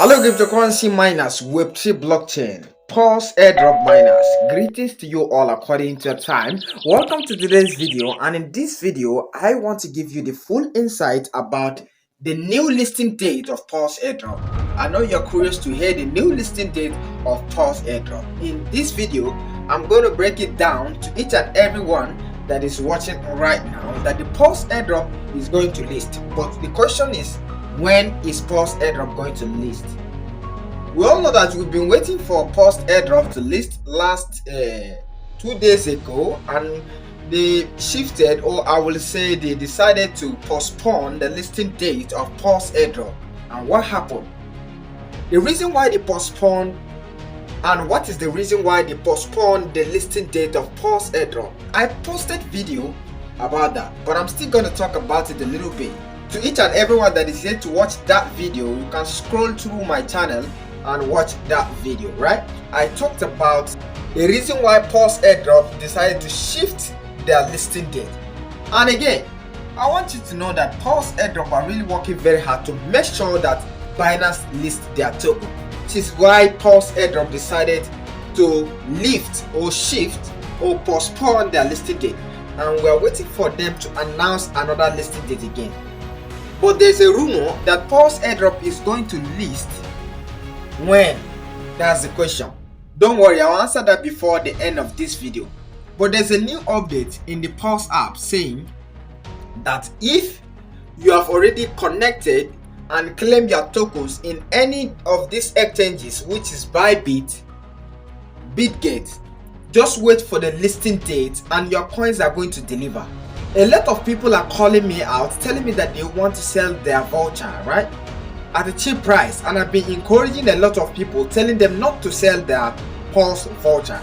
Hello cryptocurrency miners, Web3 blockchain, PAWS airdrop miners. Greetings to you all according to your time. Welcome to today's video, and in this video I want to give you the full insight about the new listing date of PAWS airdrop. I know you're curious to hear the new listing date of PAWS airdrop. In this video I'm going to break it down to each and every one that is watching right now that the PAWS airdrop is going to list. But the question is, when is PAWS airdrop going to list? We all know that we've been waiting for PAWS airdrop to list last 2 days ago, and they shifted, or I will say they decided to postpone the listing date of PAWS airdrop. And what happened? The reason why they postponed, and what is the reason why they postponed the listing date of PAWS airdrop? I posted video about that, but I'm still going to talk about it a little bit. To each and everyone that is here to watch that video, you can scroll through my channel and watch that video, right? I talked about the reason why PAWS airdrop decided to shift their listing date. And again, I want you to know that PAWS airdrop are really working very hard to make sure that Binance list their token. This is why PAWS airdrop decided to lift or shift or postpone their listing date, and we are waiting for them to announce another listing date again. But there's a rumor that PAWS airdrop is going to list when? That's the question. Don't worry, I'll answer that before the end of this video. But there's a new update in the PAWS app saying that if you have already connected and claimed your tokens in any of these exchanges, which is Bybit, Bitgate, just wait for the listing date and your coins are going to deliver. A lot of people are calling me out, telling me that they want to sell their voucher, right, at a cheap price, and I've been encouraging a lot of people, telling them not to sell their PAWS voucher,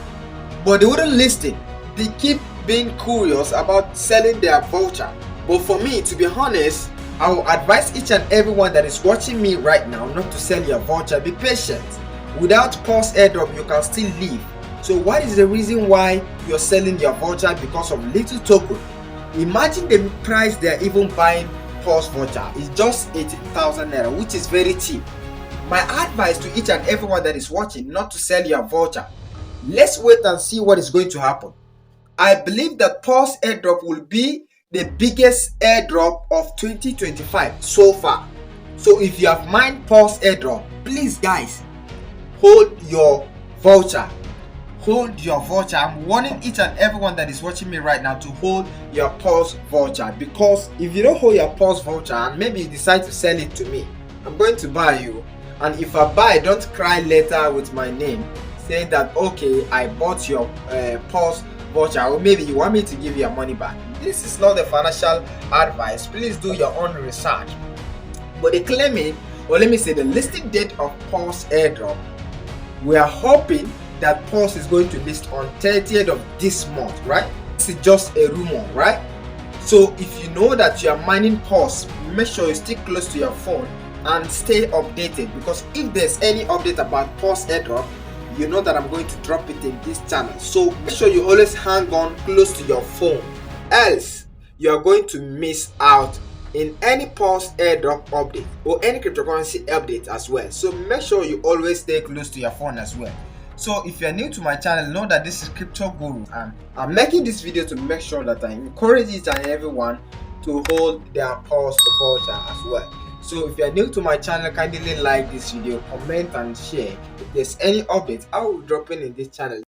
but they wouldn't list it. They keep being curious about selling their voucher. But for me, to be honest, I will advise each and everyone that is watching me right now not to sell your voucher. Be patient. Without PAWS airdrop, you can still live. So what is the reason why you're selling your voucher? Because of little token. Imagine the price they're even buying PAWS voucher is just 18,000 naira, which is very cheap. My advice to each and everyone that is watching, not to sell your voucher. Let's wait and see what is going to happen. I believe that PAWS airdrop will be the biggest airdrop of 2025 so far. So if you have mined PAWS airdrop, please guys, hold your voucher. Hold your voucher. I'm warning each and everyone that is watching me right now to hold your PAWS voucher, because if you don't hold your PAWS voucher and maybe you decide to sell it to me, I'm going to buy you, and if I buy, don't cry later with my name saying that okay, I bought your PAWS voucher, or maybe you want me to give you your money back. This is not the financial advice. Please do your own research. But the claiming, or let me say the listing date of PAWS airdrop, we are hoping that PAWS is going to list on 30th of this month, right? This is just a rumor, right? So if you know that you are mining PAWS, make sure you stick close to your phone and stay updated, because if there's any update about PAWS airdrop, you know that I'm going to drop it in this channel. So make sure you always hang on close to your phone, else you are going to miss out in any PAWS airdrop update or any cryptocurrency update as well. So make sure you always stay close to your phone as well. So if you're new to my channel, know that this is Crypto Guru, and I'm making this video to make sure that I encourage each and everyone to hold their PAWS voucher as well. So if you're new to my channel, kindly like this video, comment and share. If there's any update, I will drop in this channel.